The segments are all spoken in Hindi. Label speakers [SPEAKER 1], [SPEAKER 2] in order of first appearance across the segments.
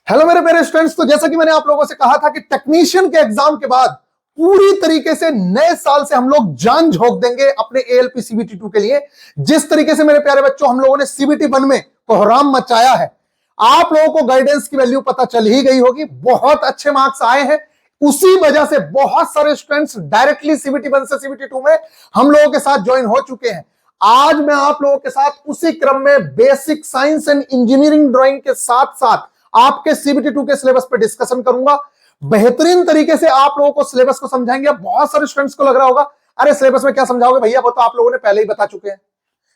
[SPEAKER 1] हेलो मेरे प्यारे स्टूडेंट्स। तो जैसा कि मैंने आप लोगों से कहा था कि टेक्नीशियन के एग्जाम के बाद पूरी तरीके से नए साल से हम लोग जान झोंक देंगे अपने एएलपी सीबीटी 2 के लिए। जिस तरीके से मेरे प्यारे बच्चों हम लोगों ने सीबीटी 1 में कोहराम मचाया है, आप लोगों को गाइडेंस की वैल्यू पता चल ही गई होगी। बहुत अच्छे मार्क्स आए हैं, उसी वजह से बहुत सारे स्टूडेंट्स डायरेक्टली सीबीटी 1 से सीबीटी 2 में हम लोगों के साथ ज्वाइन हो चुके हैं। आज मैं आप लोगों के साथ उसी क्रम में basic science and engineering drawing के साथ साथ आपके सीबीटी 2 के सिलेबस पर डिस्कशन करूंगा। बेहतरीन तरीके से आप लोगों को सिलेबस को समझाएंगे। बहुत सारे स्टूडेंट्स को लग रहा होगा अरे सिलेबस में क्या समझाओगे भैया, वो तो आप लोगों ने पहले ही बता चुके हैं।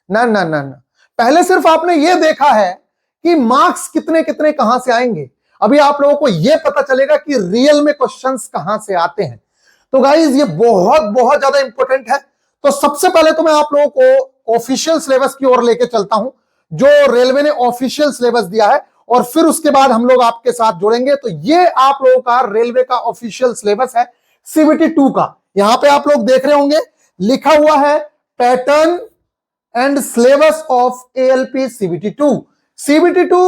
[SPEAKER 1] ना ना ना ना, पहले सिर्फ आपने ये देखा है कि मार्क्स कितने कितने कहां से आएंगे, अभी आप लोगों को यह पता चलेगा कि रियल में क्वेश्चंस कहां से आते हैं। तो गाइज ये बहुत बहुत ज्यादा इंपॉर्टेंट है। तो सबसे पहले तो मैं आप लोगों को ऑफिशियल सिलेबस की ओर लेके चलता हूं, जो रेलवे ने ऑफिशियल सिलेबस दिया है, और फिर उसके बाद हम लोग आपके साथ जुड़ेंगे। तो ये आप लोगों का रेलवे का ऑफिशियल सिलेबस है सीबीटी 2 का। यहां पे आप लोग देख रहे होंगे लिखा हुआ है pattern and syllabus of ALP CBT 2। CBT 2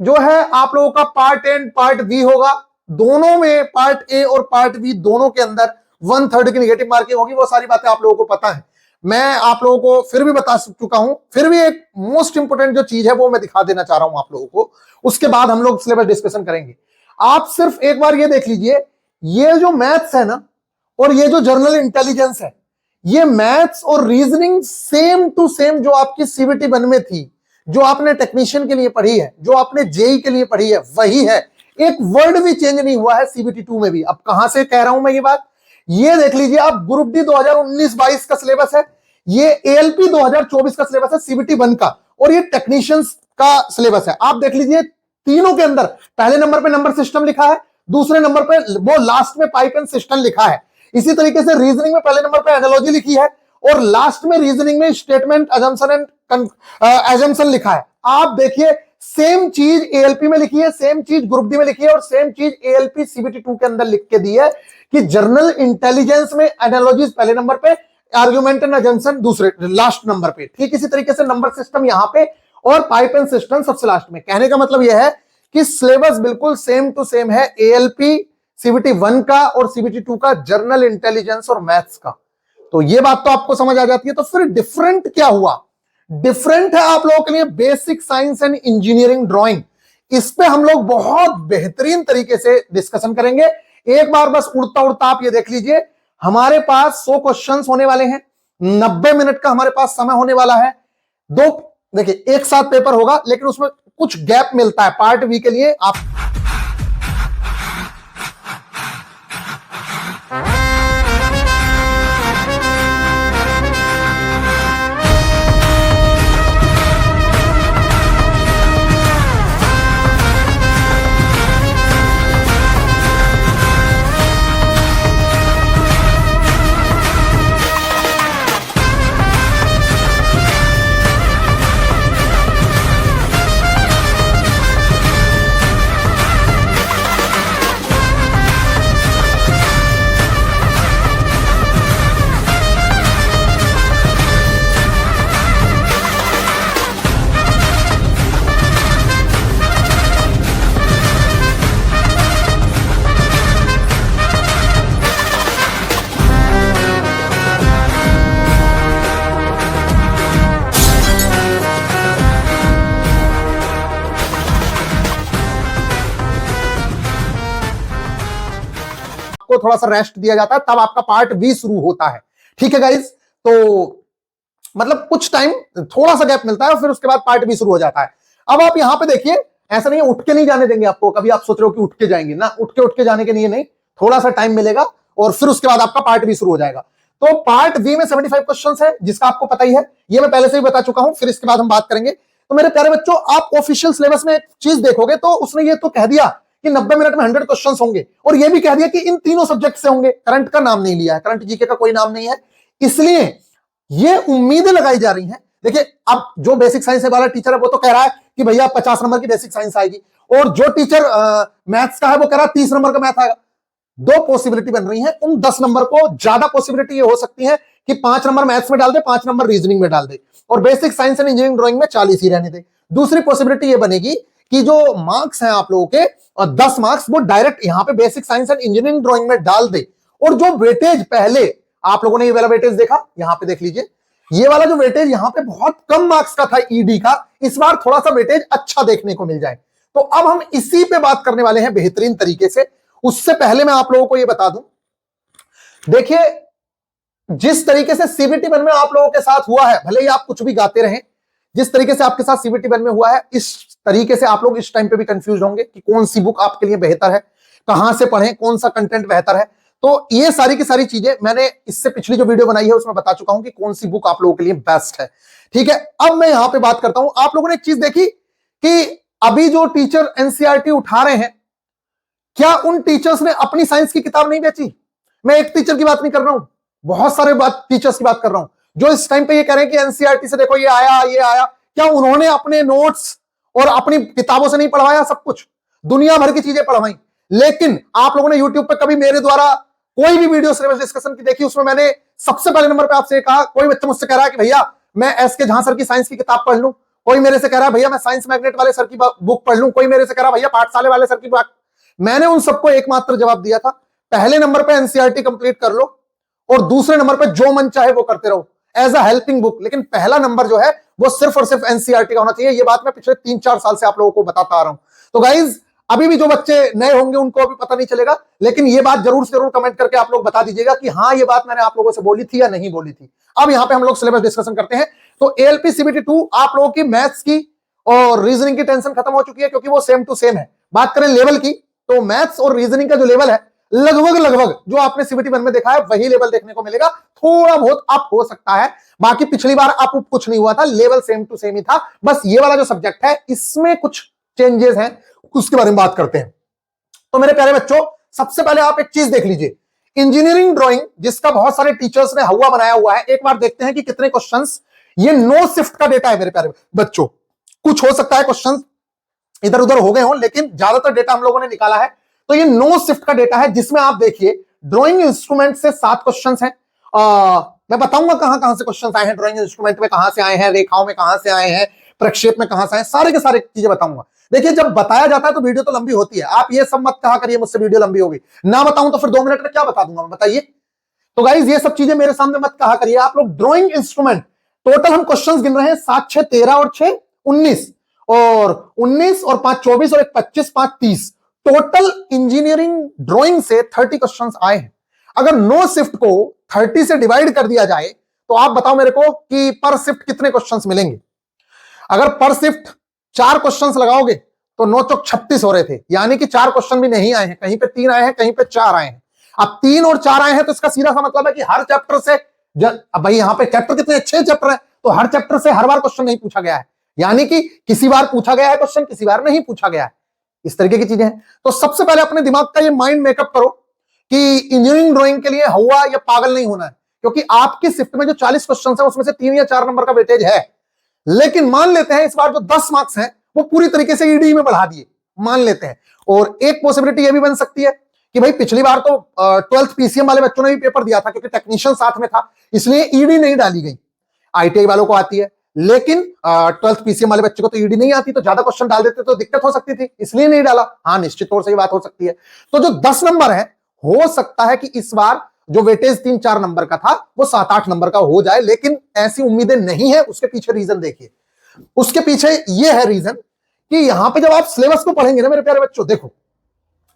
[SPEAKER 1] जो है आप लोगों का part A and part B होगा। दोनों में पार्ट ए और पार्ट बी दोनों के अंदर 1/3 की नेगेटिव मार्किंग होगी। वो सारी बातें आप लोगों को पता है, मैं आप लोगों को फिर भी बता चुका हूं। फिर भी एक मोस्ट इंपोर्टेंट जो चीज है वो मैं दिखा देना चाह रहा हूं आप लोगों को, उसके बाद हम लोग सिलेबस डिस्कशन करेंगे। आप सिर्फ एक बार ये देख लीजिए, ये जो मैथ्स है ना और ये जो जनरल इंटेलिजेंस है, ये मैथ्स और रीजनिंग सेम टू सेम जो आपकी सीबीटी 1 में थी, जो आपने टेक्नीशियन के लिए पढ़ी है, जो आपने जेई के लिए पढ़ी है, वही है। एक वर्ड भी चेंज नहीं हुआ है सीबीटी 2 में भी। अब कहां से कह रहा हूं मैं ये बात, ये देख लीजिए आप, ग्रुप डी 2019-22 का सिलेबस है, ये एएलपी 2024 का सिलेबस है सीबीटी 1 का, और ये टेक्नीशियंस का सिलेबस है। आप देख लीजिए तीनों के अंदर पहले नंबर पे नंबर सिस्टम लिखा है, दूसरे नंबर पे वो लास्ट में पाइप एंड सिस्टम लिखा है। इसी तरीके से रीजनिंग में पहले नंबर पे एनालॉजी लिखी है और लास्ट में रीजनिंग में स्टेटमेंट अजम्पशन एंड एजम्पशन लिखा है। आप देखिए सेम चीज एएलपी में लिखी है, सेम चीज ग्रुप डी में लिखी है, और सेम चीज एएलपी सीबीटी 2 के अंदर लिख के दी है कि जर्नल इंटेलिजेंस में एनालॉजीज पहले नंबर पे, आर्गुमेंट एंड अजम्पशन दूसरे लास्ट नंबर पे। ठीक इसी तरीके से नंबर सिस्टम यहां पे और पाइप एंड सिस्टम सबसे लास्ट में। कहने का मतलब यह है कि सिलेबस बिल्कुल सेम टू सेम है एएलपी सीबीटी 1 का और सीबीटी 2 का, जर्नल इंटेलिजेंस और मैथ्स का। तो ये बात तो आपको समझ आ जाती है। तो फिर डिफरेंट क्या हुआ? डिफरेंट है आप लोगों के लिए basic science and engineering drawing. इस पे हम लोग बहुत बेहतरीन तरीके से डिस्कशन करेंगे। एक बार बस उड़ता उड़ता आप ये देख लीजिए, हमारे पास 100 क्वेश्चंस होने वाले हैं, 90 मिनट का हमारे पास समय होने वाला है। देखिए एक साथ पेपर होगा, लेकिन उसमें कुछ गैप मिलता है पार्ट बी के लिए। आप को थोड़ा सा रेस्ट दिया जाता है, तब आपका पार्ट बी शुरू होता है। ठीक है गाइज, तो मतलब कुछ टाइम थोड़ा सा गैप मिलता है और फिर उसके बाद पार्ट बी शुरू हो जाता है। अब आप यहां पे देखिए, ऐसा नहीं है उठ के नहीं जाने देंगे आपको। कभी आप सोच रहे हो कि उठ के जाएंगे ना, उठ के जाने के लिए नहीं, थोड़ा सा टाइम मिलेगा और फिर उसके बाद आपका पार्ट बी शुरू हो जाएगा। तो पार्ट बी में 75 क्वेश्चन है, जिसका आपको पता ही है, ये मैं पहले से ही बता चुका हूं। फिर इसके बाद हम बात करेंगे। तो मेरे प्यारे बच्चों, आप ऑफिशियल सिलेबस में एक चीज देखोगे तो उसने ये तो कह दिया कि 90 मिनट में 100 क्वेश्चंस होंगे, और ये भी कह दिया कि इन तीनों सब्जेक्ट से होंगे। करंट का नाम नहीं लिया है, करंट जीके का कोई नाम नहीं है, इसलिए ये उम्मीदें लगाई जा रही हैं। देखिए अब जो बेसिक साइंस वाला टीचर है वो तो कह रहा है कि भैया 50 नंबर की बेसिक साइंस आएगी, और जो टीचर मैथ्स का है वो कह रहा है 30 नंबर का मैथ आएगा। दो पॉसिबिलिटी बन रही है। उन 10 नंबर को ज्यादा पॉसिबिलिटी ये हो सकती है कि 5 नंबर मैथ्स में डाल दे, 5 नंबर रीजनिंग में डाल दे, और basic science and engineering drawing में 40 ही रहने दे। दूसरी पॉसिबिलिटी ये बनेगी कि जो मार्क्स हैं आप लोगों के 10 मार्क्स वो डायरेक्ट यहां पे basic science and engineering drawing में डाल दे, और जो वेटेज पहले आप लोगों ने ये वाला वेटेज देखा, यहां पे देख लीजिए, ये वाला जो वेटेज यहां पे बहुत कम मार्क्स का था ईडी का, इस बार थोड़ा सा वेटेज अच्छा देखने को मिल जाए। तो अब हम इसी पे बात करने वाले हैं बेहतरीन तरीके से। उससे पहले मैं आप लोगों को ये बता दूं, देखिए जिस तरीके से सीबीटी 1 में आप लोगों के साथ हुआ है, भले ही आप कुछ भी गाते रहें, जिस तरीके से आपके साथ सीबीटी 1 में हुआ है, इस तरीके से आप लोग इस टाइम पे भी कंफ्यूज होंगे कि कौन सी बुक आपके लिए बेहतर है, कहां से पढ़ें, कौन सा कंटेंट बेहतर है। तो ये सारी की सारी चीजें मैंने इससे पिछली जो वीडियो बनाई है उसमें बता चुका हूं कि कौन सी बुक आप लोगों के लिए बेस्ट है। ठीक है, अब मैं यहां पे बात करता हूं। आप लोगों ने एक चीज देखी कि अभी जो टीचर एनसीईआरटी उठा रहे हैं, क्या उन टीचर्स ने अपनी साइंस की किताब नहीं बेची? मैं एक टीचर की बात नहीं कर रहा हूं, बहुत सारे टीचर्स की बात कर रहा हूं जो इस टाइम पे ये कह रहे हैं कि एनसीईआरटी से देखो ये आया ये आया। क्या उन्होंने अपने नोट्स और अपनी किताबों से नहीं पढ़वाया सब कुछ? दुनिया भर की चीजें पढ़वाई। लेकिन आप लोगों ने यूट्यूब पे कभी मेरे द्वारा कोई भी वीडियो सिलेबस डिस्कशन की देखी, उसमें मैंने सबसे पहले नंबर पे आपसे कहा, कोई बच्चा मुझसे कह रहा है कि भैया मैं एस के झा सर की साइंस की किताब पढ़ लूं, कोई मेरे से कह रहा है भैया मैं साइंस मैग्नेट वाले सर की बुक पढ़ लूं, कोई मेरे से कह रहा है भैया पाठशाले वाले सर की बुक। मैंने उन सबको एकमात्र जवाब दिया था, पहले नंबर पे एनसीईआरटी कंप्लीट कर लो और दूसरे नंबर पे जो मन चाहे वो करते रहो एज अ हेल्पिंग बुक, लेकिन पहला नंबर जो है वो सिर्फ और सिर्फ एनसीईआरटी का होना चाहिए। ये बात मैं पिछले 3-4 साल से आप लोगों को बताता आ रहा हूं। तो गाइज अभी भी जो बच्चे नए होंगे उनको अभी पता नहीं चलेगा, लेकिन ये बात जरूर से जरूर कमेंट करके आप लोग बता दीजिएगा कि हाँ ये बात मैंने आप लोगों से बोली थी या नहीं बोली थी। अब यहां पे हम लोग सिलेबस डिस्कशन करते हैं। तो एएलपी सीबीटी 2 आप लोगों की मैथ्स की और रीजनिंग की टेंशन खत्म हो चुकी है, क्योंकि वो सेम टू सेम है। बात करें लेवल की, तो मैथ्स और रीजनिंग का जो लेवल है लगभग जो आपने सीबीटी 1 में देखा है वही लेवल देखने को मिलेगा, थोड़ा बहुत अप हो सकता है, बाकी पिछली बार अप कुछ नहीं हुआ था, लेवल सेम टू सेम ही था। बस ये वाला जो सब्जेक्ट है इसमें कुछ चेंजेस हैं, उसके बारे में बात करते हैं। तो मेरे प्यारे बच्चों, सबसे पहले आप एक चीज देख लीजिए, इंजीनियरिंग ड्राइंग जिसका बहुत सारे टीचर्स ने हवा बनाया हुआ है, एक बार देखते हैं कि कितने क्वेश्चंस, ये नो शिफ्ट का डेटा है मेरे प्यारे बच्चों। कुछ हो सकता है क्वेश्चंस इधर उधर हो गए हो, लेकिन ज्यादातर डेटा हम लोगों ने निकाला है। तो ये नो शिफ्ट का डेटा है, जिसमें आप देखिए ड्राइंग इंस्ट्रूमेंट से 7 क्वेश्चन हैं। मैं बताऊंगा कहां कहां से क्वेश्चन आए हैं, ड्राइंग इंस्ट्रूमेंट में कहां से आए हैं, रेखाओं में कहां से आए हैं, प्रक्षेप में कहां से आए, सारे के सारे चीजें बताऊंगा। देखिए जब बताया जाता है तो वीडियो तो लंबी होती है, आप ये सब मत कहा करिए मुझसे वीडियो लंबी होगी, ना बताऊं तो फिर 2 मिनट में क्या बता दूंगा मैं, बताइए। तो गाइज ये सब चीजें मेरे सामने मत कहा करिए आप लोग। ड्राइंग इंस्ट्रूमेंट टोटल हम क्वेश्चंस गिन रहे हैं, 7 6 13 और 6 19, और 19 और 5 24 और 1 25 5 30, टोटल इंजीनियरिंग ड्राइंग से 30 क्वेश्चंस आए हैं। अगर नो शिफ्ट को 30 से डिवाइड कर दिया जाए तो आप बताओ मेरे को कि पर शिफ्ट कितने क्वेश्चंस मिलेंगे। अगर पर शिफ्ट 4 क्वेश्चंस लगाओगे तो 9 चौक 36 हो रहे थे, यानी कि 4 क्वेश्चन भी नहीं आए हैं, कहीं पे 3 आए हैं, कहीं पे 4 आए हैं। अब 3 और 4 आए हैं तो इसका सीधा सा मतलब है कि हर चैप्टर से, अब भाई यहां पे चैप्टर कितने अच्छे चैप्टर है, तो हर चैप्टर से हर बार क्वेश्चन नहीं पूछा गया है, यानी कि किसी बार पूछा गया है क्वेश्चन, किसी बार नहीं पूछा गया है, इस तरीके की चीजें हैं। तो सबसे पहले अपने दिमाग का ये माइंड मेकअप करो कि इंजीनियरिंग ड्राइंग के लिए हुआ या पागल नहीं होना है, क्योंकि आपकी शिफ्ट में जो 40 क्वेश्चन है उसमें से 3 या 4 नंबर का वेटेज है। लेकिन मान लेते हैं इस बार जो 10 मार्क्स हैं वो पूरी तरीके से ईडी में बढ़ा दिए, मान लेते हैं। और एक पॉसिबिलिटी ये भी बन सकती है कि भाई पिछली बार तो 12th पीसीएम वाले बच्चों ने भी पेपर दिया था, क्योंकि टेक्नीशियन साथ में था, इसलिए ईडी नहीं डाली गई। आईटीआई वालों को आती है, लेकिन 12th पीसीएम वाले बच्चे को तो ईडी नहीं आती, तो ज्यादा क्वेश्चन डाल देते तो दिक्कत हो सकती थी, इसलिए नहीं डाला। हाँ निश्चित तौर से ये बात हो सकती है। तो जो 10 नंबर है, हो सकता है कि इस बार जो वेटेज 3-4 नंबर का था वो 7-8 नंबर का हो जाए, लेकिन ऐसी उम्मीदें नहीं है। उसके पीछे रीजन देखिए, उसके पीछे ये है रीजन कि यहां पे जब आप सिलेबस को पढ़ेंगे ना मेरे प्यारे बच्चों, देखो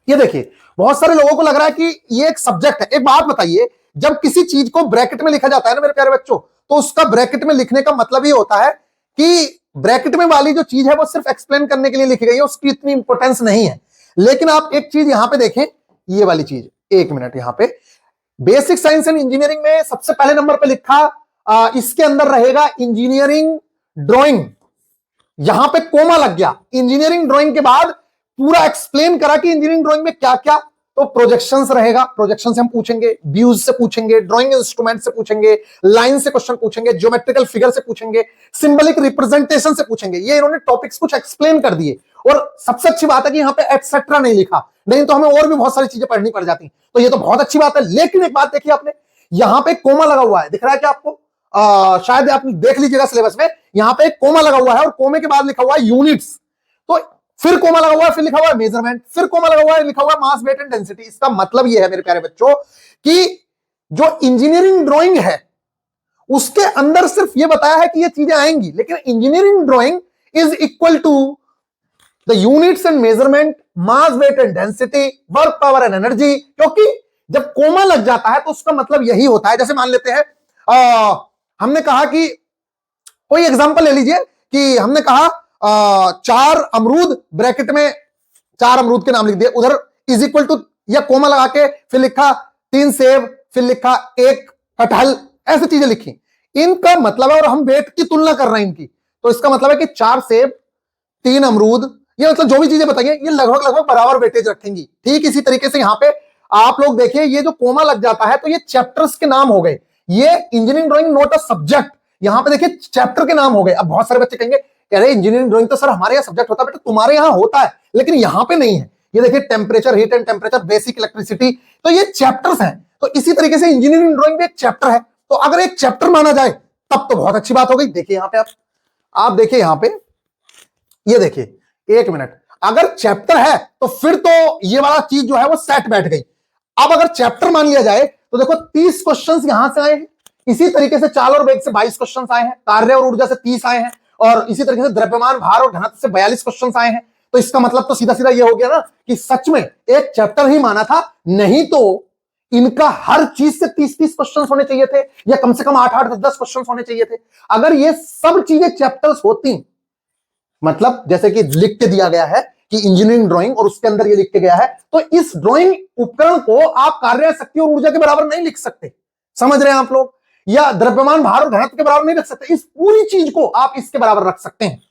[SPEAKER 1] ये देखिए, बहुत सारे लोगों को लग रहा है कि ये एक सब्जेक्ट है। एक बात बताइए, जब किसी चीज को ब्रैकेट में लिखा जाता है ना मेरे प्यारे बच्चों, तो उसका ब्रैकेट में लिखने का मतलब ये होता है कि ब्रैकेट में वाली जो चीज है वो सिर्फ एक्सप्लेन करने के लिए लिखी गई है, उसकी इतनी इंपॉर्टेंस नहीं है। लेकिन आप एक चीज यहां पे देखें, ये वाली चीज, एक मिनट, यहां पे बेसिक साइंस एंड इंजीनियरिंग में सबसे पहले नंबर पे लिखा, इसके अंदर रहेगा इंजीनियरिंग ड्राइंग, यहां पे कोमा लग गया। इंजीनियरिंग ड्राइंग के बाद पूरा एक्सप्लेन करा कि इंजीनियरिंग ड्राइंग में क्या क्या, तो प्रोजेक्शंस रहेगा, प्रोजेक्शन से हम पूछेंगे, व्यूज से पूछेंगे, ड्राइंग इंस्ट्रूमेंट से पूछेंगे, लाइन से क्वेश्चन पूछेंगे, ज्योमेट्रिकल फिगर से पूछेंगे, सिंबलिक रिप्रेजेंटेशन से पूछेंगे। ये इन्होंने टॉपिक्स कुछ एक्सप्लेन कर दिए। और सबसे अच्छी बात है कि यहाँ पे एटसेट्रा नहीं लिखा, नहीं तो हमें और भी बहुत सारी चीजें पढ़नी पड़ जाती, तो ये तो बहुत अच्छी बात है। लेकिन एक बात देखिए आपने, यहां पे कोमा लगा हुआ है, दिख रहा है क्या आपको? शायद आप देख लीजिएगा सिलेबस में, यहां पे एक कोमा लगा हुआ है और कोमे के बाद लिखा हुआ है यूनिट्स। तो फिर कोमा लगा हुआ है, फिर लिखा हुआ है मेजरमेंट, फिर कोमा लगा हुआ है, लिखा हुआ है मास, वेट एंड डेंसिटी। इसका मतलब यह है मेरे प्यारे बच्चों कि जो इंजीनियरिंग ड्राइंग है उसके अंदर सिर्फ यह बताया है कि ये चीजें आएंगी, लेकिन engineering drawing is equal to the units and measurement, mass, weight and density, work, power and energy. क्योंकि जब कोमा लग जाता है तो उसका मतलब यही होता है, जैसे मान लेते हैं हमने कहा कि कोई एग्जांपल ले लीजिए कि हमने कहा 4 अमरूद, ब्रैकेट में 4 अमरूद के नाम लिख दिए, उधर इज इक्वल टू या कोमा लगा के फिर लिखा 3 सेब, फिर लिखा 1 कटहल, ऐसी चीजें लिखी। इनका मतलब है, और हम वेट की तुलना कर रहे हैं इनकी, तो इसका मतलब है कि 4 सेब, 3 अमरूद, ये मतलब जो भी चीजें बताइए ये लगभग लगभग बराबर वेटेज रखेंगी। ठीक इसी तरीके से यहां पे आप लोग देखिए, ये जो कोमा लग जाता है तो ये चैप्टर्स के नाम हो गए। ये engineering drawing not a subject, यहां पे देखिए चैप्टर के नाम हो गए। अब बहुत सारे बच्चे कहेंगे अरे इंजीनियरिंग ड्राइंग तो सर हमारे यहाँ सब्जेक्ट होता है, बेटा तुम्हारे यहां होता है लेकिन यहां पे नहीं है। ये देखिए temperature, heat and temperature, basic electricity, तो ये चैप्टर्स हैं। तो इसी तरीके से इंजीनियरिंग ड्राइंग भी एक चैप्टर है, तो अगर एक चैप्टर माना जाए तब तो बहुत अच्छी बात हो गई। देखिए यहां पे आप देखिए यहां पे, ये देखिए 1 मिनट, अगर चैप्टर है तो फिर तो ये वाला चीज जो है वो सेट बैठ गई। अब अगर चैप्टर मान लिया जाए तो देखो 30 क्वेश्चंस यहां से आए हैं, इसी तरीके से चाल और वेग से 22 क्वेश्चंस आए हैं, कार्य और ऊर्जा से 30 आए हैं, और इसी तरीके से द्रव्यमान, भार और घनत्व से 42 क्वेश्चंस आए हैं। तो इसका मतलब तो सीधा सीधा ये हो गया ना कि सच में एक चैप्टर ही माना था, नहीं तो इनका हर चीज से 30-30 क्वेश्चंस होने चाहिए थे, या कम से कम 8-8, 10-10 क्वेश्चंस होने चाहिए थे। अगर ये सब चीजें चैप्टर्स होती, मतलब जैसे कि लिख के दिया गया है कि इंजीनियरिंग ड्राइंग और उसके अंदर ये लिख के गया है, तो इस ड्राइंग उपकरण को आप कार्य, शक्ति और ऊर्जा के बराबर नहीं लिख सकते, समझ रहे हैं आप लोग, या द्रव्यमान, भार और घनत्व के बराबर नहीं रख सकते। इस पूरी चीज को आप इसके बराबर रख सकते हैं,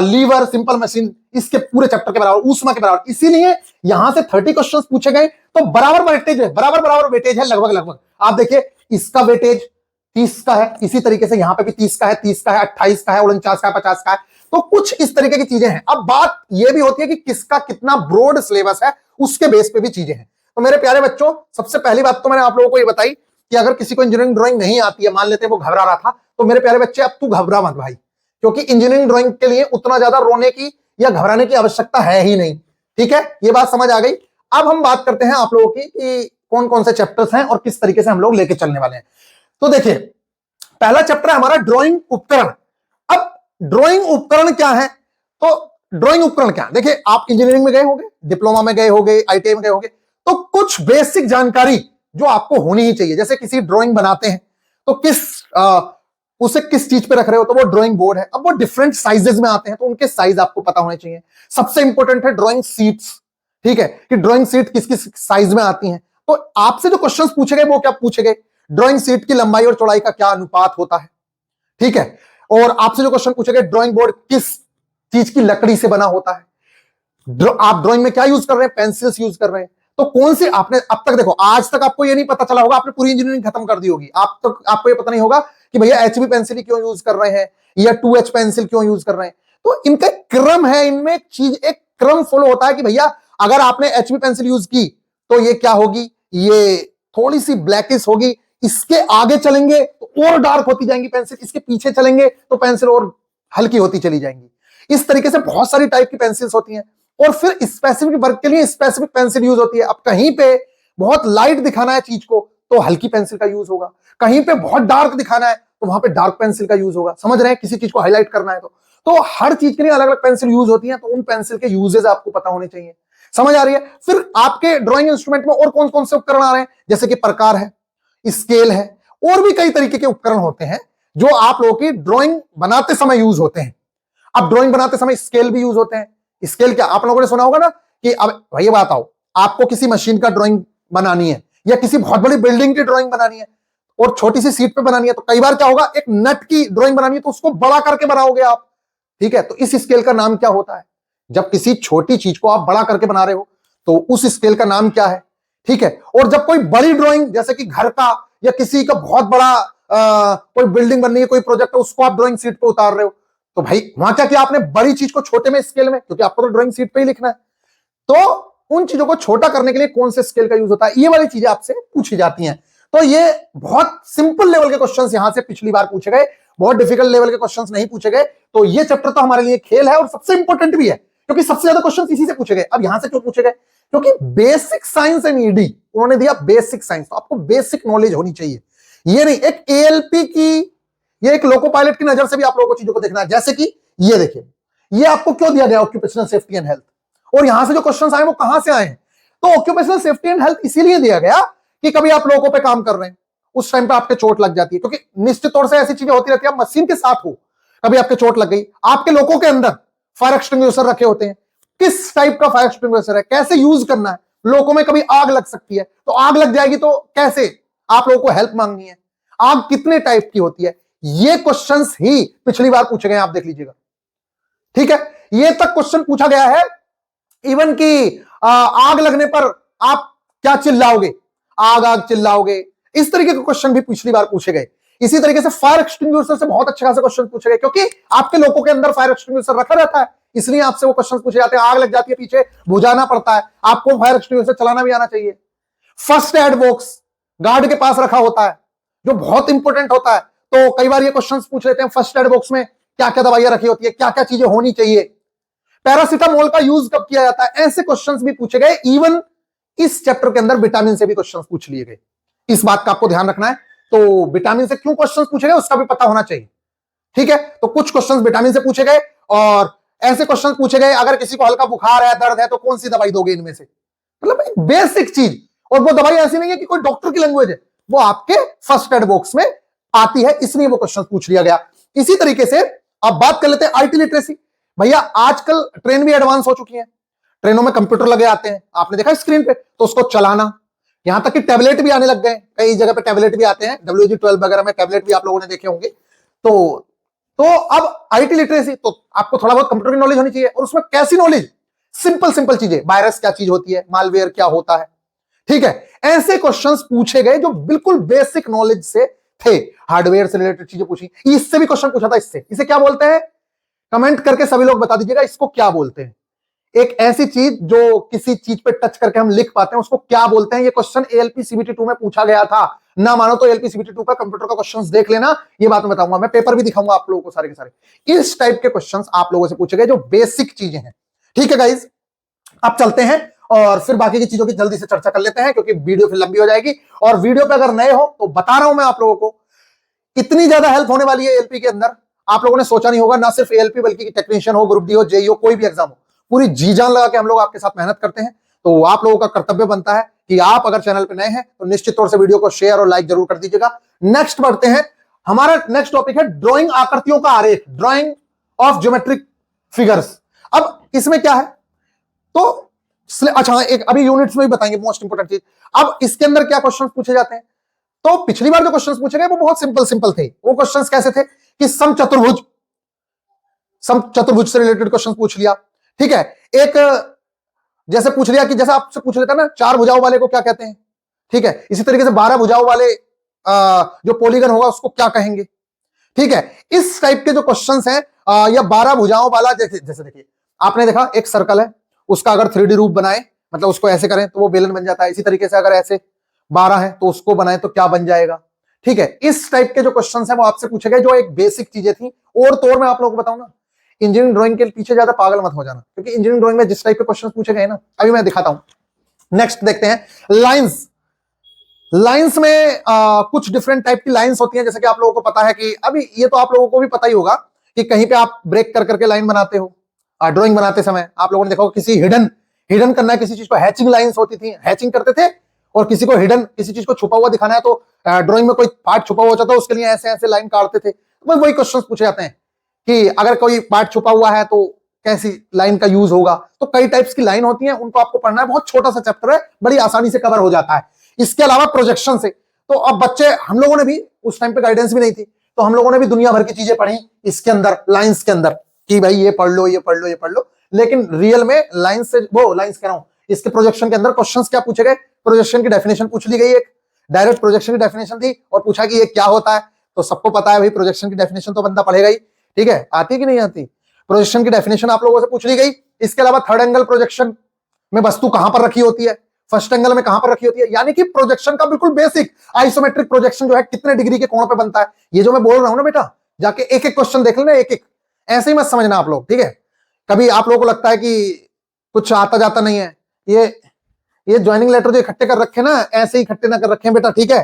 [SPEAKER 1] लीवर, सिंपल मशीन, इसके पूरे चैप्टर के बराबर, ऊष्मा के बराबर। इसीलिए यहां से 30 क्वेश्चन पूछे गए, तो बराबर वेटेज है, बराबर वेटेज है, लगभग लगभग। आप देखिए इसका वेटेज 30 का है, इसी तरीके से यहां पे भी 30 का है, 30 का है, 28 का है, 49 का है, 50 का है। तो कुछ इस तरीके की चीजें हैं। अब बात यह भी होती है कि किसका कितना ब्रॉड सिलेबस है, उसके बेस पे भी चीजें हैं। तो मेरे प्यारे बच्चों, सबसे पहली बात तो मैंने आप लोगों को ये बताई कि अगर किसी को इंजीनियरिंग ड्राइंग नहीं आती है, मान लेते हैं वो घबरा रहा था, तो मेरे प्यारे बच्चे अब तू घबरा मत भाई, क्योंकि इंजीनियरिंग ड्राइंग के लिए उतना ज्यादा रोने की या घबराने की आवश्यकता है ही नहीं। ठीक है, ये बात समझ आ गई। अब हम बात करते हैं आप लोगों की कि कौन कौन से चैप्टर्स हैं और किस तरीके से हम लोग लेके चलने वाले हैं। तो देखिए पहला चैप्टर है हमारा ड्राइंग उपकरण। अब ड्राइंग उपकरण क्या है, तो ड्राइंग उपकरण क्या है, देखिए आप इंजीनियरिंग में गए होंगे, डिप्लोमा में गए होंगे, आईटीआई में गए होंगे, तो कुछ बेसिक जानकारी जो आपको होनी ही चाहिए। जैसे किसी ड्राइंग बनाते हैं तो उसे किस चीज पे रख रहे हो, तो वो ड्राइंग बोर्ड है। अब वो डिफरेंट साइजेस में आते हैं तो उनके साइज आपको पता होने चाहिए। सबसे इंपॉर्टेंट है ड्राइंग शीट्स, ठीक है, कि ड्राइंग शीट किस किस साइज में आती हैं। तो आपसे जो क्वेश्चंस पूछे गए वो क्या पूछे गए, ड्राइंग शीट की लंबाई और चौड़ाई का क्या अनुपात होता है, ठीक है। और आपसे जो क्वेश्चन पूछे गए, ड्राइंग बोर्ड किस चीज की लकड़ी से बना होता है, आप ड्राइंग में क्या यूज कर रहे हैं, पेंसिल्स यूज कर रहे हैं। तो कौन सी आपने अब तक, देखो आज तक आपको ये नहीं पता चला होगा, आपने पूरी इंजीनियरिंग खत्म कर दी होगी, आपको ये पता नहीं होगा कि भैया HB पेंसिल क्यों यूज कर रहे हैं या 2H पेंसिल क्यों यूज कर रहे हैं। तो इनका क्रम है, इनमें एक क्रम फॉलो होता है कि भैया अगर आपने HB पेंसिल यूज की तो ये क्या होगी, ये थोड़ी सी ब्लैकिश होगी, इसके आगे चलेंगे तो और डार्क होती जाएंगी पेंसिल, इसके पीछे चलेंगे तो पेंसिल और हल्की होती चली जाएंगी। इस तरीके से बहुत सारी टाइप की पेंसिल्स होती हैं, और फिर स्पेसिफिक वर्क के लिए स्पेसिफिक पेंसिल यूज होती है। अब कहीं पे बहुत लाइट दिखाना है चीज को तो हल्की पेंसिल का यूज होगा, कहीं पे बहुत डार्क दिखाना है तो वहां पे डार्क पेंसिल का यूज होगा, समझ रहे हैं, किसी चीज को हाईलाइट करना है तो हर चीज के लिए अलग अलग पेंसिल यूज होती है, तो उन पेंसिल के यूजेस आपको पता होने चाहिए, समझ आ रही है। फिर आपके ड्राइंग इंस्ट्रूमेंट में और कौन कौन से उपकरण आ रहे हैं, जैसे कि प्रकार है, स्केल है, और भी कई तरीके के उपकरण होते हैं जो आप लोगों की ड्राइंग बनाते समय यूज होते हैं। अब ड्राइंग बनाते समय स्केल भी यूज होते हैं। स्केल क्या, आप लोगों ने सुना होगा ना कि अब भैया बात आओ, आपको किसी मशीन का ड्राइंग बनानी है या किसी बहुत बड़ी बिल्डिंग की ड्राइंग बनानी है और छोटी सी सीट पे बनानी है, तो कई बार क्या होगा, एक नट की ड्राइंग बनानी है तो उसको बड़ा करके बनाओगे आप, ठीक है। तो इस स्केल का नाम क्या होता है, जब किसी छोटी चीज को आप बड़ा करके बना रहे हो तो उस स्केल का नाम क्या है, ठीक है। और जब कोई बड़ी ड्राइंग, जैसे कि घर का या किसी का बहुत बड़ा कोई बिल्डिंग बननी है, कोई प्रोजेक्ट है, उसको आप ड्राइंग शीट पे उतार रहे हो, तो भाई वहां क्या किया आपने, बड़ी चीज को छोटे में स्केल में, क्योंकि आपको तो ड्राइंग शीट पे ही लिखना है, तो उन चीजों को छोटा करने के लिए कौन से स्केल का यूज होता है, ये वाली चीजें आपसे पूछी जाती हैं। तो ये बहुत सिंपल लेवल के क्वेश्चंस यहां से पिछली बार पूछे गए, बहुत डिफिकल्ट लेवल के क्वेश्चंस नहीं पूछे गए। तो ये चैप्टर तो हमारे लिए खेल है और सबसे इंपॉर्टेंट भी है, क्योंकि सबसे ज्यादा क्वेश्चन इसी से पूछे गए। अब यहां से क्यों पूछे गए? क्योंकि बेसिक साइंस एंड ईडी उन्होंने दिया बेसिक साइंस, तो आपको बेसिक नॉलेज होनी चाहिए। ये नहीं एक एएलपी की, ये एक लोको पायलट की नजर से भी आप लोगों को चीजों को देखना है। जैसे कि ये देखिए, ये आपको क्यों दिया गया ऑक्यूपेशनल सेफ्टी एंड हेल्थ, और यहां से जो क्वेश्चन आए वो कहां से आए हैं? तो ऑक्यूपेशनल सेफ्टी एंड हेल्थ इसीलिए दिया गया कि कभी आप लोगों पे काम कर रहे हैं, उस टाइम पे आपके चोट लग जाती है, क्योंकि निश्चित तौर से ऐसी चीजें होती रहती है, आप मशीन के साथ हो, कभी आपके चोट लग गई, आपके लोगों के अंदर फायर एक्सटिंग्विशर रखे होते हैं, किस टाइप का फायर एक्सटिंग्विशर है, कैसे यूज करना है, लोगों में कभी आग लग सकती है, तो आग लग जाएगी तो कैसे आप लोगों को हेल्प मांगनी है, आग कितने टाइप की होती है, ये क्वेश्चंस ही पिछली बार पूछे गए, आप देख लीजिएगा। ठीक है, ये तक क्वेश्चन पूछा गया है, इवन कि आग लगने पर आप क्या चिल्लाओगे, आग आग चिल्लाओगे, इस तरीके के क्वेश्चन भी पिछली बार पूछे गए। इसी तरीके से फायर एक्सटिंग्विशर से बहुत अच्छे खासे क्वेश्चन पूछे गए, क्योंकि आपके लोगों के अंदर फायर एक्सटिंग्विशर रखा रहता है, इसलिए आपसे वो क्वेश्चन पूछे जाते हैं। आग लग जाती है, पीछे बुझाना पड़ता है, आपको फायर एक्सटिंग्विशर चलाना भी आना चाहिए। फर्स्ट एड बॉक्स गार्ड के पास रखा होता है, जो बहुत इंपॉर्टेंट होता है, तो कई बार ये क्वेश्चन पूछ लेते हैं फर्स्ट एड बॉक्स में क्या क्या दवाइयां रखी होती है, क्या क्या चीजें होनी चाहिए, पैरासीटामोल का यूज कब किया जाता है, ऐसे क्वेश्चंस भी पूछे गए। इवन इस चैप्टर के अंदर विटामिन से भी क्वेश्चंस पूछ लिए गए, इस बात का आपको ध्यान रखना है। तो विटामिन से क्यों क्वेश्चंस पूछे गए उसका भी पता होना चाहिए। ठीक है, तो कुछ क्वेश्चंस विटामिन से पूछे गए, और ऐसे क्वेश्चंस पूछे गए अगर किसी को हल्का बुखार है, दर्द है, तो कौन सी दवाई दोगे इनमें से, मतलब एक बेसिक चीज। और वो दवाई ऐसी नहीं है कि कोई डॉक्टर की लैंग्वेज है, वो आपके फर्स्ट एड बॉक्स में आती है, इसलिए वो क्वेश्चन पूछ लिया गया। इसी तरीके से अब बात कर लेते हैं आईटी लिटरेसी। भैया आजकल ट्रेन भी एडवांस हो चुकी है, ट्रेनों में कंप्यूटर लगे आते हैं, आपने देखा स्क्रीन पे, तो उसको चलाना, यहां तक कि टैबलेट भी आने लग गए, कई जगह पे टैबलेट भी आते हैं, WG12 वगैरह में टैबलेट भी आप लोगों ने देखे होंगे। तो अब आईटी लिटरेसी, तो आपको थोड़ा बहुत कंप्यूटर की नॉलेज होनी चाहिए, और उसमें कैसी नॉलेज, सिंपल सिंपल चीजें, वायरस क्या चीज होती है, मालवेयर क्या होता है। ठीक है, ऐसे क्वेश्चंस पूछे गए जो बिल्कुल बेसिक नॉलेज से थे, हार्डवेयर से रिलेटेड चीजें पूछी। इससे भी क्वेश्चन पूछा था, इससे, इसे क्या बोलते हैं, कमेंट करके सभी लोग बता दीजिएगा इसको क्या बोलते हैं। एक ऐसी चीज जो किसी चीज पे टच करके हम लिख पाते हैं, उसको क्या बोलते हैं। ये क्वेश्चन एएलपी सीबीटी 2 में पूछा गया था, ना मानो तो एएलपी सीबीटी 2 का कंप्यूटर का क्वेश्चंस देख लेना, ये बात मैं बताऊंगा, मैं पेपर भी दिखाऊंगा आप लोगों को सारे के सारे। इस टाइप के क्वेश्चंस आप लोगों से पूछे गए जो बेसिक चीजें हैं। ठीक है गाइज, अब चलते हैं और फिर बाकी की चीजों की जल्दी से चर्चा कर लेते हैं, क्योंकि वीडियो फिर लंबी हो जाएगी। और वीडियो पे अगर नए हो तो बता रहा हूं मैं आप लोगों को, इतनी ज्यादा हेल्प होने वाली है एएलपी के अंदर, आप लोगों ने सोचा नहीं होगा। ना सिर्फ एएलपी बल्कि टेक्नीशियन हो, ग्रुप डी हो, जेई हो, कोई भी एग्जाम हो, पूरी जी जान लगा के हम लोग आपके साथ मेहनत करते हैं। तो आप लोगों का कर्तव्य बनता है कि आप अगर चैनल पे नए हैं तो निश्चित तौर से वीडियो को शेयर और लाइक जरूर कर दीजिएगा। नेक्स्ट बढ़ते हैं, हमारा नेक्स्ट टॉपिक है ड्राइंग, आकृतियों का आरेख, ड्राइंग ऑफ ज्योमेट्रिक फिगर्स। अब इसमें क्या है, तो अच्छा एक अभी यूनिट्स में भी बताएंगे मोस्ट इंपोर्टेंट चीज। अब इसके अंदर क्या क्वेश्चंस पूछे जाते हैं, तो पिछली बार जो क्वेश्चंस पूछे गए वो बहुत सिंपल सिंपल थे। वो क्वेश्चंस कैसे थे कि समचतुर्भुज से रिलेटेड क्वेश्चंस पूछ लिया। ठीक है, एक जैसे पूछ लिया कि जैसे आपसे पूछ लेता ना, 4 भुजाओं वाले को क्या कहते हैं। ठीक है, इसी तरीके से 12 भुजाओं वाले जो पॉलीगन होगा उसको क्या कहेंगे। ठीक है, इस टाइप के जो क्वेश्चंस हैं, या 12 भुजाओं वाला, जैसे देखिए आपने देखा एक सर्कल है, उसका अगर 3D रूप बनाए, मतलब उसको ऐसे करें तो वो बेलन बन जाता है। इसी तरीके से अगर ऐसे 12 है तो उसको बनाए तो क्या बन जाएगा। ठीक है, इस टाइप के जो क्वेश्चंस हैं वो आपसे पूछे गए, जो एक बेसिक चीजें थी। और तो और मैं आप लोगों को बताऊं ना, इंजीनियरिंग ड्राइंग के पीछे ज्यादा पागल मत हो जाना, क्योंकि इंजीनियरिंग ड्राइंग में जिस टाइप के क्वेश्चंस पूछे गए ना, अभी मैं दिखाता हूं। नेक्स्ट देखते हैं लाइंस। लाइंस में कुछ डिफरेंट टाइप की लाइंस होती हैं, जैसे कि आप लोगों को पता है कि अभी ये तो आप लोगों को भी पता ही होगा कि कहीं पे आप ब्रेक कर करके लाइन बनाते हो, ड्राइंग बनाते समय आप लोगों ने देखा किसी हिडन करना है किसी चीज को, हैचिंग लाइंस होती थी, हैचिंग करते थे। और किसी को हिडन, किसी चीज को छुपा हुआ दिखाना है तो ड्राइंग में कोई पार्ट छुपा हुआ होता था, उसके लिए ऐसे ऐसे लाइन काटते थे। तो वही क्वेश्चन पूछे जाते हैं कि अगर कोई पार्ट छुपा हुआ है तो कैसी लाइन का यूज होगा। तो कई टाइप्स की लाइन होती हैं, उनको आपको पढ़ना है, बहुत छोटा सा चैप्टर है, बड़ी आसानी से कवर हो जाता है। इसके अलावा प्रोजेक्शन से, तो अब बच्चे, हम लोगों ने भी उस टाइम पे गाइडेंस भी नहीं थी, तो हम लोगों ने भी दुनिया भर की चीजें पढ़ी इसके अंदर, लाइंस के अंदर, कि भाई ये पढ़ लो, ये पढ़ लो, ये पढ़ लो। लेकिन रियल में लाइंस से, वो लाइंस कह रहा हूं, इसके प्रोजेक्शन के अंदर क्वेश्चंस क्या पूछे गए, प्रोजेक्शन की डेफिनेशन पूछ ली गई, एक डायरेक्ट प्रोजेक्शन की डेफिनेशन थी, और पूछा कि ये क्या होता है। तो सबको पता है भाई, प्रोजेक्शन की डेफिनेशन तो बंदा पढ़ेगा ही। ठीक है, आती कि नहीं आती, प्रोजेक्शन की डेफिनेशन आप लोगों से पूछ ली गई। इसके अलावा थर्ड एंगल प्रोजेक्शन में वस्तु कहां पर रखी होती है, फर्स्ट एंगल में कहां पर रखी होती है, यानी कि प्रोजेक्शन का बिल्कुल बेसिक, आइसोमेट्रिक प्रोजेक्शन जो है कितने डिग्री के कोण पे बनता है। ये जो मैं बोल रहा हूं ना बेटा, जाके एक एक क्वेश्चन देख लेना, एक एक, ऐसे ही मत समझना आप लोग। ठीक है, कभी आप लोगों को लगता है कि कुछ आता जाता नहीं है, ये ज्वाइनिंग लेटर जो इकट्ठे कर रखे ना, ऐसे ही इकट्ठे ना कर रखे हैं बेटा, ठीक है,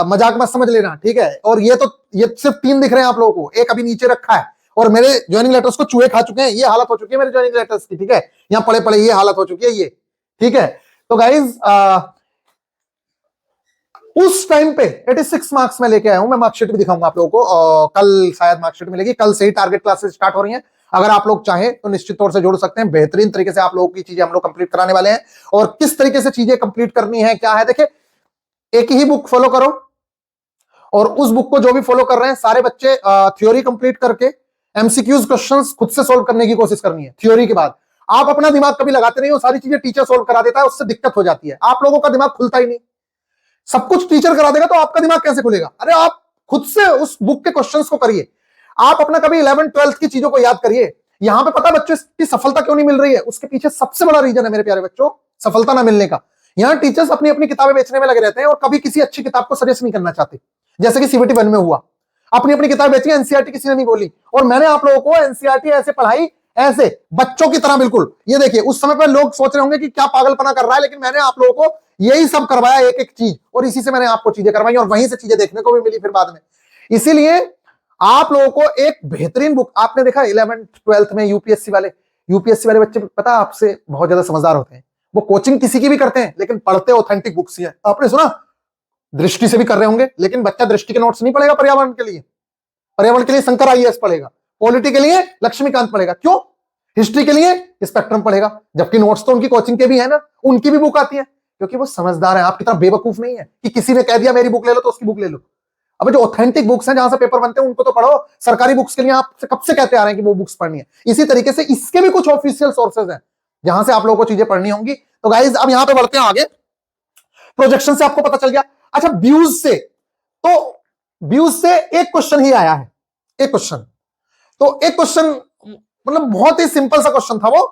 [SPEAKER 1] मजाक मत समझ लेना, ठीक है। और ये सिर्फ 3 दिख रहे हैं आप लोगों को, एक अभी नीचे रखा है, और मेरे ज्वाइनिंग लेटर्स को चूहे खा चुके हैं, ये हालत हो चुकी है मेरे ज्वाइनिंग लेटर्स की, ठीक है, यहाँ पड़े पड़े ये हालत हो चुकी है ये, ठीक है। तो गाइज उस टाइम पे 86 मार्क्स में लेके आया हूं, मैं मार्कशीट भी दिखाऊंगा आप लोगों को, और कल शायद मार्कशीट मिलेगी, कल से ही टारगेट क्लासेस स्टार्ट हो रही हैं। अगर आप लोग चाहें तो निश्चित तौर से जुड़ सकते हैं, बेहतरीन तरीके से आप लोगों की चीजें हम लोग कंप्लीट कराने वाले हैं। और किस तरीके से चीजें कंप्लीट करनी है, क्या है, देखिए, एक ही बुक फॉलो करो, और उस बुक को जो भी फॉलो कर रहे हैं सारे बच्चे थ्योरी कंप्लीट करके एमसीक्यूज क्वेश्चंस खुद से सोल्व करने की कोशिश करनी है। थ्योरी के बाद आप अपना दिमाग कभी लगाते नहीं हो, सारी चीजें टीचर सोल्व करा देता है, उससे दिक्कत हो जाती है, आप लोगों का दिमाग खुलता ही नहीं। सब कुछ टीचर करा देगा तो आपका दिमाग कैसे खुलेगा? अरे आप खुद से उस बुक के क्वेश्चंस को करिए, आप अपना कभी 11th 12th की चीजों को याद करिए। यहां पे पता बच्चों की सफलता क्यों नहीं मिल रही है, उसके पीछे सबसे बड़ा रीजन है मेरे प्यारे बच्चों, सफलता ना मिलने का। यहां टीचर्स अपनी अपनी किताबें बेचने में लगे रहते हैं और कभी किसी अच्छी किताब को सजेस्ट नहीं करना चाहते, जैसे कि सीबीटी 1 में हुआ, अपनी अपनी किताब बेची, एनसीईआरटी किसी ने नहीं बोली। और मैंने आप लोगों को एनसीईआरटी ऐसे पढ़ाई, ऐसे बच्चों की तरह, बिल्कुल। ये देखिए, उस समय पर लोग सोच रहे होंगे कि क्या पागलपना कर रहा है, लेकिन मैंने आप लोगों को यही सब करवाया, एक एक चीज, और इसी से मैंने आपको चीजें करवाई, और वहीं से चीजें देखने को भी मिली फिर बाद में। इसीलिए आप लोगों को एक बेहतरीन बुक, आपने देखा 11th 12th में यूपीएससी वाले बच्चे, पता आपसे बहुत ज्यादा समझदार होते हैं, वो कोचिंग किसी की भी करते हैं लेकिन पढ़ते ऑथेंटिक बुक्स ही है। आपने सुना, दृष्टि से भी कर रहे होंगे, लेकिन बच्चा दृष्टि के नोट्स नहीं पढ़ेगा पर्यावरण के लिए, पर्यावरण के लिए शंकर आईएएस पढ़ेगा, पॉलिटी के लिए लक्ष्मीकांत पढ़ेगा, क्यों, हिस्ट्री के लिए स्पेक्ट्रम पढ़ेगा, जबकि नोट्स तो उनकी कोचिंग के भी है ना, उनकी भी बुक आती है, क्योंकि वो समझदार है, आपकी तरह बेवकूफ नहीं है कि किसी ने कह दिया मेरी बुक ले लो तो उसकी बुक ले लो। अब जो ऑथेंटिक बुक्स हैं, जहां से पेपर बनते हैं, उनको तो पढ़ो। सरकारी बुक्स के लिए आप कब से कहते आ रहे हैं कि वो बुक्स पढ़नी है। इसी तरीके से इसके भी कुछ ऑफिशियल सोर्सेज हैं जहां से आप लोगों को चीजें पढ़नी होंगी। तो गाइज अब यहां पे बढ़ते हैं आगे, प्रोजेक्शन से आपको पता चल गया। अच्छा, व्यूज से, तो व्यूज से एक क्वेश्चन ही आया है, एक क्वेश्चन, तो एक क्वेश्चन मतलब बहुत ही सिंपल सा क्वेश्चन था वो,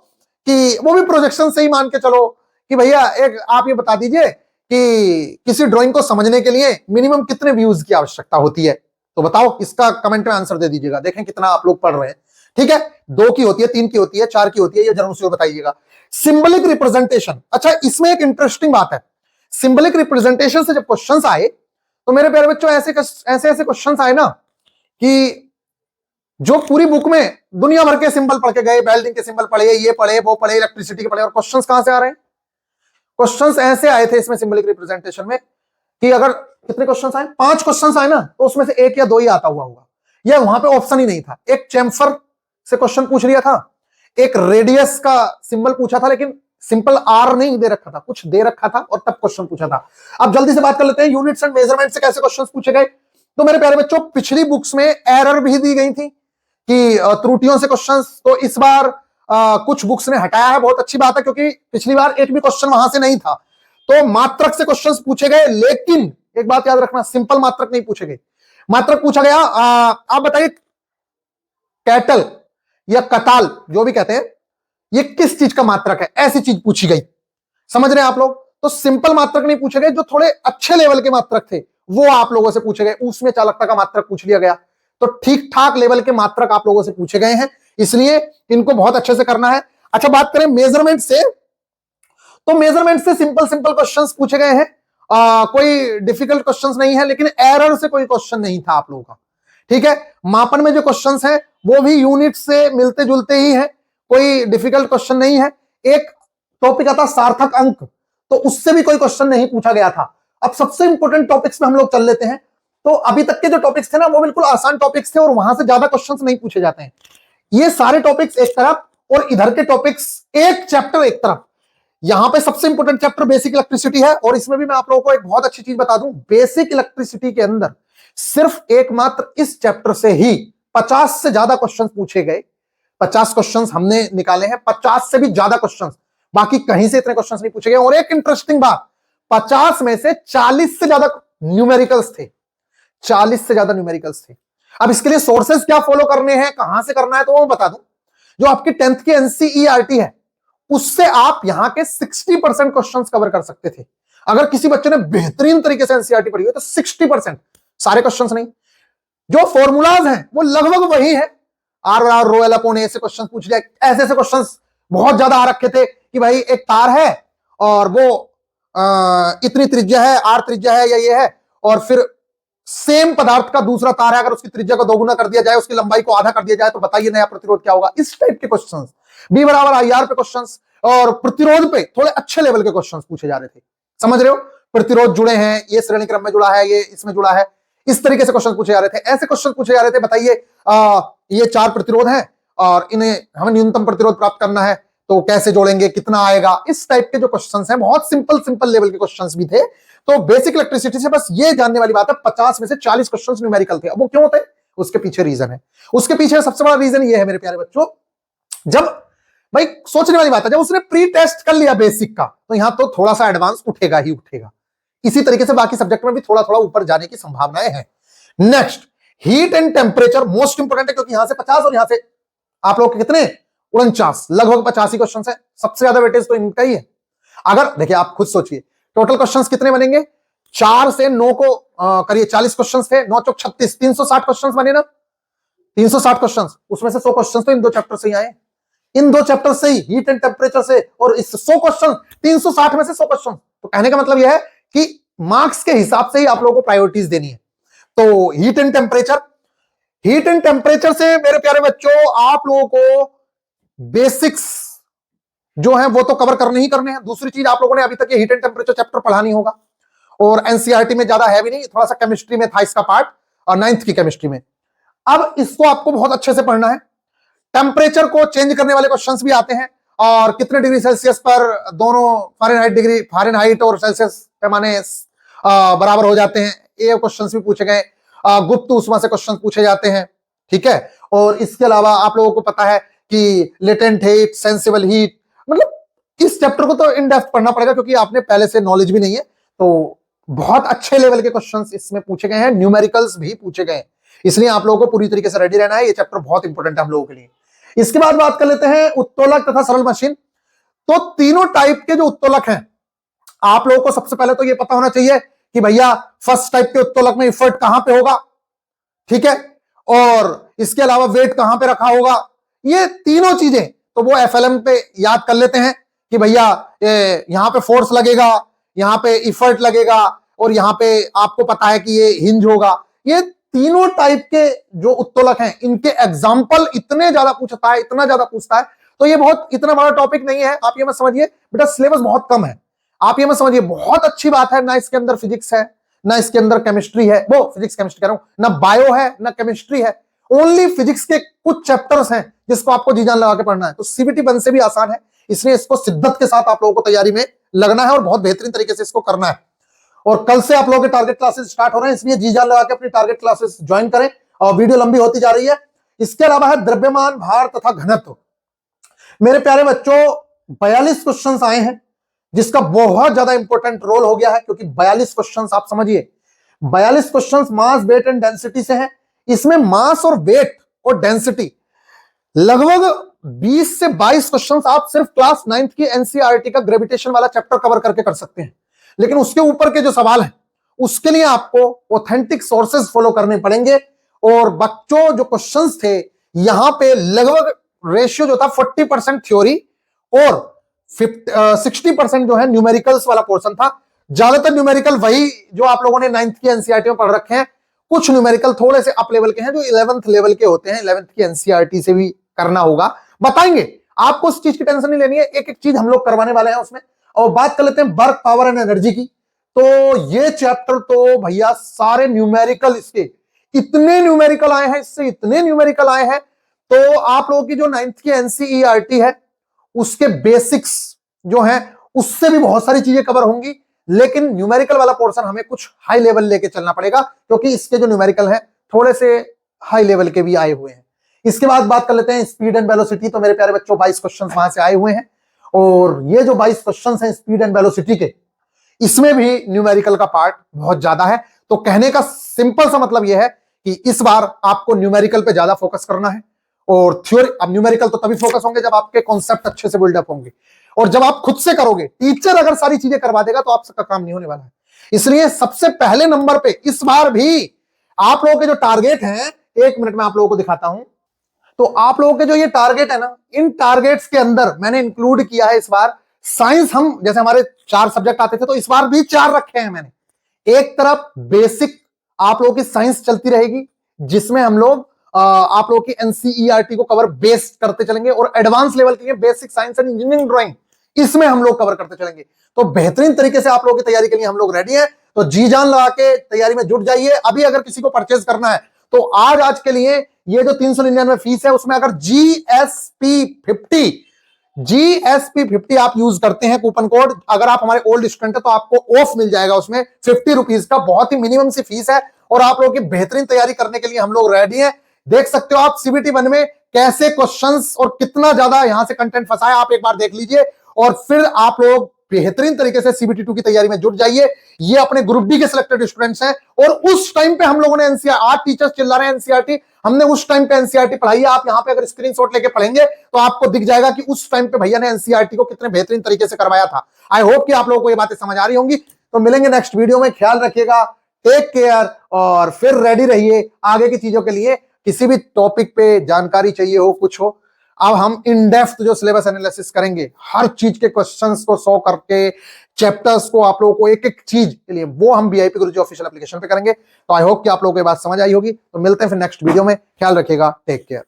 [SPEAKER 1] कि वो भी प्रोजेक्शन से ही मान के चलो कि भैया एक आप ये बता दीजिए कि किसी ड्राइंग को समझने के लिए मिनिमम कितने व्यूज की आवश्यकता होती है। तो बताओ, इसका कमेंट में आंसर दे दीजिएगा, देखें कितना आप लोग पढ़ रहे हैं, ठीक है। 2 की होती है, 3 की होती है, 4 की होती है, ये जरूर से बताइएगा। सिंबलिक रिप्रेजेंटेशन, अच्छा इसमें एक इंटरेस्टिंग बात है, सिंबलिक रिप्रेजेंटेशन से जब क्वेश्चंस आए तो मेरे प्यारे बच्चों ऐसे क्वेश्चंस आए ना, कि जो पूरी बुक में दुनिया भर के सिंबल पढ़ के गए, वेल्डिंग के सिंबल पढ़े, ये पढ़े, वो पढ़े, इलेक्ट्रिसिटी के पढ़े, और क्वेश्चंस कहां से आ रहे हैं? क्वेश्चंस ऐसे आए थे इसमें सिंबलिक रिप्रेजेंटेशन में, कि अगर कितने क्वेश्चंस आए, 5 क्वेश्चंस आए ना, तो उसमें से 1 या 2 ही आता हुआ होगा, या वहां पे ऑप्शन ही नहीं था। एक चैम्फर से क्वेश्चन पूछ लिया था, एक रेडियस का सिंबल पूछा था, लेकिन सिंपल आर नहीं दे रखा था, कुछ दे रखा था, और तब क्वेश्चन पूछा था। अब जल्दी से बात कर लेते हैं, यूनिट्स एंड मेजरमेंट से कैसे क्वेश्चंस पूछे गए। तो मेरे प्यारे बच्चों, पिछली बुक्स में एरर भी दी गई थी कि त्रुटियों से क्वेश्चंस, तो इस बार कुछ बुक्स ने हटाया है, बहुत अच्छी बात है, क्योंकि पिछली बार एक भी क्वेश्चन वहां से नहीं था। तो मात्रक से क्वेश्चंस पूछे गए, लेकिन एक बात याद रखना, सिंपल मात्रक नहीं पूछे गए। मात्रक पूछा गया, आप बताइए कैटल या कताल जो भी कहते हैं, ये किस चीज का मात्रक है, ऐसी चीज पूछी गई, समझ रहे हैं आप लोग। तो सिंपल मात्रक नहीं पूछे गए, जो थोड़े अच्छे लेवल के मात्रक थे वो आप लोगों से पूछे गए। उसमें चालकता का मात्रक पूछ लिया गया, तो ठीक ठाक लेवल के मात्रक आप लोगों से पूछे गए हैं, इसलिए इनको बहुत अच्छे से करना है। अच्छा, बात करें मेजरमेंट से, तो मेजरमेंट से सिंपल क्वेश्चंस पूछे गए हैं, कोई डिफिकल्ट क्वेश्चंस नहीं है, लेकिन एरर से कोई क्वेश्चन नहीं था आप लोगों का, ठीक है। मापन में जो क्वेश्चंस हैं वो भी यूनिट से मिलते जुलते ही हैं, कोई डिफिकल्ट क्वेश्चन नहीं है। एक टॉपिक आता सार्थक अंक, तो उससे भी कोई क्वेश्चन नहीं पूछा गया था। अब सबसे इंपॉर्टेंट टॉपिक्स में हम लोग चल लेते हैं। तो अभी तक के जो टॉपिक्स थे ना, वो बिल्कुल आसान टॉपिक्स थे, और वहां से ज्यादा क्वेश्चंस नहीं पूछे जाते हैं। ये सारे टॉपिक्स एक तरफ, और इधर के टॉपिक्स एक चैप्टर एक तरफ। यहां पे सबसे इंपॉर्टेंट चैप्टर बेसिक इलेक्ट्रिसिटी है, और इसमें भी मैं आप लोगों को एक बहुत अच्छी चीज बता दूं, बेसिक इलेक्ट्रिसिटी के अंदर सिर्फ एकमात्र इस चैप्टर से ही 50 से ज्यादा क्वेश्चन पूछे गए। 50 क्वेश्चन हमने निकाले हैं, 50 से भी ज्यादा क्वेश्चन, बाकी कहीं से इतने क्वेश्चन नहीं पूछे गए। और एक इंटरेस्टिंग बात, 50 में से 40 से ज्यादा न्यूमेरिकल्स थे, 40 से ज्यादा न्यूमेरिकल्स थे। अब इसके लिए सोर्सेस क्या फॉलो करने हैं, कहां से करना है, तो वो मैं बता दूं। जो आपकी 10th की एनसीईआरटी है, उससे आप यहां के 60% क्वेश्चंस कवर कर सकते थे। अगर किसी बच्चे ने बेहतरीन तरीके से एनसीईआरटी पढ़ी हो तो 60%, सारे क्वेश्चंस नहीं। जो फॉर्मूलाज हैं वो लगभग वही है, आर बराबर रो एल अपॉन ए से क्वेश्चन पूछ लिया। ऐसे ऐसे क्वेश्चन बहुत ज्यादा आ रखे थे कि भाई एक तार है और वो इतनी त्रिज्या है, आर त्रिज्या है या ये है, और फिर सेम पदार्थ का दूसरा तार है, अगर उसकी त्रिज्या को दोगुना कर दिया जाए, उसकी लंबाई को आधा कर दिया जाए, तो बताइए नया प्रतिरोध क्या होगा। इस टाइप के क्वेश्चंस, बी बराबर आई आर पे क्वेश्चंस और प्रतिरोध पे थोड़े अच्छे लेवल के क्वेश्चंस पूछे जा रहे थे। समझ रहे हो, प्रतिरोध जुड़े हैं, ये श्रेणी क्रम में जुड़ा है, ये इसमें जुड़ा है, इस तरीके से क्वेश्चन पूछे जा रहे थे। ऐसे क्वेश्चन पूछे जा रहे थे, बताइए ये 4 प्रतिरोध हैं और इन्हें हमें न्यूनतम प्रतिरोध प्राप्त करना है, तो कैसे जोड़ेंगे, कितना आएगा। इस टाइप के जो क्वेश्चंस हैं, बहुत सिंपल लेवल के क्वेश्चंस भी थे। तो बेसिक इलेक्ट्रिसिटी से बस ये जानने वाली बात है, 50 में से 40 क्वेश्चंस न्यूमेरिकल थे। अब वो क्यों थे, उसके पीछे रीजन है। उसके पीछे सबसे बड़ा रीजन ये है मेरे प्यारे बच्चों, जब भाई सोचने वाली बात है, जब उसने प्री टेस्ट कर लिया बेसिक का, तो यहां तो थोड़ा सा एडवांस उठेगा ही उठेगा। इसी तरीके से बाकी सब्जेक्ट में भी थोड़ा थोड़ा ऊपर जाने की संभावनाएं हैं। Next, heat and temperature most important है, क्योंकि यहां से 50 और यहां से आप लोग के कितने 49, लगभग 85 क्वेश्चन है। सबसे ज्यादा वेटेज तो इनका ही है। अगर देखिए आप खुद सोचिए, टोटल क्वेश्चंस कितने बनेंगे, 4 से 9 को करिए 40 क्वेश्चंस थे, 9 चौक 36, 360 क्वेश्चंस बने ना, 360 क्वेश्चंस, उसमें से 100 क्वेश्चंस तो इन 2 चैप्टर से ही आए, इन 2 चैप्टर से ही, हीट एंड टेम्परेचर से, और इस 100 क्वेश्चन 360 में से 100 क्वेश्चन। तो कहने का मतलब यह है कि मार्क्स के हिसाब से ही आप लोगों को प्रायोरिटीज देनी है। तो हीट एंड टेम्परेचर से मेरे प्यारे बच्चों आप लोगों को बेसिक्स जो है वो तो कवर करने ही करने हैं। दूसरी चीज, आप लोगों ने अभी तक ये हीट एंड टेम्परेचर चैप्टर पढ़ा नहीं होगा, और एनसीईआरटी में ज्यादा है भी नहीं, थोड़ा सा केमिस्ट्री में था इसका पार्ट, और 9th की केमिस्ट्री में। अब इसको आपको बहुत अच्छे से पढ़ना है। टेम्परेचर को चेंज करने वाले क्वेश्चंस भी आते हैं, और कितने डिग्री सेल्सियस पर दोनों फारेनहाइट और सेल्सियस पैमाने बराबर हो जाते हैं, ये क्वेश्चंस भी पूछे गए। गुप्त ऊष्मा से क्वेश्चंस पूछे जाते हैं, ठीक है। और इसके अलावा आप लोगों को पता है कि लेटेंट हीट, सेंसिबल हीट, मतलब इस चैप्टर को तो इन डेप्थ पढ़ना पड़ेगा, क्योंकि आपने पहले से नॉलेज भी नहीं है। तो बहुत अच्छे लेवल के क्वेश्चंस इसमें पूछे गए हैं, न्यूमेरिकल्स भी पूछे गए हैं, इसलिए आप लोगों को पूरी तरीके से रेडी रहना है। ये चैप्टर बहुत इंपॉर्टेंट है हम लोगों के लिए। इसके बाद बात कर लेते हैं उत्तोलक तथा सरल मशीन। तो तीनों टाइप के जो उत्तोलक हैं, आप लोगों को सबसे पहले तो ये पता होना चाहिए कि भैया फर्स्ट टाइप के उत्तोलक में इफर्ट कहां पे होगा, ठीक है, और इसके अलावा वेट कहां पे रखा होगा, ये तीनों चीजें तो वो एफएलएम पे याद कर लेते हैं कि भैया यहां पे फोर्स लगेगा, यहां पे इफर्ट लगेगा, और यहां पे आपको पता है कि ये हिंज होगा। ये तीनों टाइप के जो उत्तोलक हैं, इनके एग्जाम्पल इतने ज्यादा पूछता है, इतना ज्यादा पूछता है, तो ये बहुत इतना बड़ा टॉपिक नहीं है। आप ये मत समझिए बेटा सिलेबस बहुत कम है, आप ये मत समझिए, बहुत अच्छी बात है ना, इसके अंदर फिजिक्स है ना, इसके अंदर केमिस्ट्री है, वो फिजिक्स केमिस्ट्री कह रहा हूं ना, बायो है ना केमिस्ट्री है, ओनली फिजिक्स के कुछ चैप्टर्स हैं जिसको आपको जी जान लगा के पढ़ना है। तो सीबीटी 1 से भी आसान है, इसलिए इसको शिद्दत के साथ आप लोगों को तैयारी में लगना है और बहुत बेहतरीन तरीके से इसको करना है। और कल से आप लोगों के टारगेट क्लासेस स्टार्ट हो रहे हैं, इसलिए जी जान लगा के अपनी टारगेट क्लासेस ज्वाइन करें, और वीडियो लंबी होती जा रही है। इसके अलावा है द्रव्यमान, भार तथा घनत्व। मेरे प्यारे बच्चों 42 क्वेश्चंस आए हैं, जिसका बहुत ज्यादा इंपॉर्टेंट रोल हो गया है, क्योंकि 42 क्वेश्चंस आप समझिए, 42 questions mass, weight and density से हैं। इसमें मास और वेट और डेंसिटी लगभग 20 से 22 क्वेश्चंस आप सिर्फ क्लास 9th की एनसीईआरटी का ग्रेविटेशन वाला चैप्टर कवर करके कर सकते हैं। लेकिन उसके ऊपर के जो सवाल हैं, उसके लिए आपको ऑथेंटिक सोर्सेज फॉलो करने पड़ेंगे। और बच्चों जो क्वेश्चंस थे, यहां पे लगभग रेशियो जो था 40% थ्योरी और 60% जो है न्यूमेरिकल्स वाला पोर्शन था। ज्यादातर न्यूमेरिकल वही जो आप लोगों ने 9th की एनसीईआरटी में पढ़ रखे हैं, कुछ न्यूमेरिकल थोड़े से अप लेवल के हैं जो 11th लेवल के होते हैं, 11th की एनसीईआरटी से भी करना होगा, बताएंगे आपको, उस चीज की टेंशन नहीं लेनी है, एक एक चीज हम लोग करवाने वाले हैं उसमें। और बात कर लेते हैं वर्क, पावर एंड एनर्जी की। तो ये चैप्टर तो भैया सारे न्यूमेरिकल, इसके इतने न्यूमेरिकल आए हैं, इससे इतने न्यूमेरिकल आए हैं, तो आप लोगों की जो 9th की एनसीईआरटी है उसके बेसिक्स जो हैं उससे भी बहुत सारी चीजें कवर होंगी। लेकिन न्यूमेरिकल वाला पोर्शन हमें कुछ हाई लेवल लेके चलना पड़ेगा, क्योंकि इसके जो न्यूमेरिकल हैं थोड़े से हाई लेवल के भी आए हुए हैं। इसके बाद बात कर लेते हैं स्पीड एंड वेलोसिटी। तो मेरे प्यारे बच्चों 22 क्वेश्चन वहां से आए हुए हैं, और ये जो 22 क्वेश्चन हैं स्पीड एंड वेलोसिटी के, इसमें भी न्यूमेरिकल का पार्ट बहुत ज्यादा है। तो कहने का सिंपल सा मतलब यह है कि इस बार आपको न्यूमेरिकल पे ज्यादा फोकस करना है, और थ्योरी, अब न्यूमेरिकल तो तभी फोकस होंगे जब आपके कॉन्सेप्ट अच्छे से बिल्डअप होंगे, और जब आप खुद से करोगे, टीचर अगर सारी चीजें करवा देगा तो आपका काम नहीं होने वाला है। इसलिए सबसे पहले नंबर पे इस बार भी आप लोगों के जो टारगेट हैं, 1 मिनट में आप लोगों को दिखाता हूं। तो आप लोगों के जो ये टारगेट है ना, इन टारगेट्स के अंदर मैंने इंक्लूड किया है इस बार साइंस। हम जैसे हमारे 4 सब्जेक्ट आते थे, तो इस बार भी 4 रखे हैं मैंने। एक तरफ बेसिक आप लोगों की साइंस चलती रहेगी, जिसमें हम लोग आप लोगों की एनसीईआरटी को कवर बेस्ड करते चलेंगे, और एडवांस लेवल के लिए basic science and engineering drawing, इसमें हम लोग कवर करते चलेंगे। तो बेहतरीन तरीके से आप लोगों की तैयारी के लिए हम लोग रेडी हैं। तो जी जान लगा के तैयारी में जुट जाइए। अभी अगर किसी को परचेज करना है तो आज के लिए ये जो 399 फीस है, उसमें अगर GSP50 आप यूज करते हैं कूपन कोड, अगर आप हमारे ओल्ड स्टूडेंट है तो आपको ऑफ मिल जाएगा उसमें 50 रुपीज का। बहुत ही मिनिमम सी फीस है, और आप लोगों की बेहतरीन तैयारी करने के लिए हम लोग रेडी हैं। देख सकते हो आप CBT 1 में कैसे क्वेश्चंस और कितना ज्यादा यहां से कंटेंट फंसा है, आप एक बार देख लीजिए, और फिर आप लोग बेहतरीन तरीके से CBT 2 की तैयारी में जुट जाइए। ये अपने ग्रुप डी के सिलेक्टेड स्टूडेंट्स हैं, और उस टाइम पे हम लोगों ने एनसीईआरटी, आज टीचर्स चिल्ला रहे हैं एनसीईआरटी, हमने उस टाइम पे एनसीईआरटी पढ़ाई है। आप यहां पे अगर स्क्रीनशॉट लेके पढ़ेंगे तो आपको दिख जाएगा कि उस टाइम पे भैया ने एनसीईआरटी को कितने बेहतरीन तरीके से करवाया था। आई होप कि आप लोगों को ये बातें समझ आ रही होंगी। तो मिलेंगे नेक्स्ट वीडियो में, ख्याल रखिएगा, टेक केयर, और फिर रेडी रहिए आगे की चीजों के लिए। किसी भी टॉपिक पे जानकारी चाहिए हो, कुछ हो, अब हम इन डेप्थ जो सिलेबस एनालिसिस करेंगे, हर चीज के क्वेश्चंस को सॉल्व करके, चैप्टर्स को आप लोगों को एक एक चीज के लिए, वो हम वीआईपी गुरुजी ऑफिशियल एप्लीकेशन पे करेंगे। तो आई होप कि आप लोगों को ये बात समझ आई होगी। तो मिलते हैं फिर नेक्स्ट वीडियो में, ख्याल रखिएगा, टेक केयर।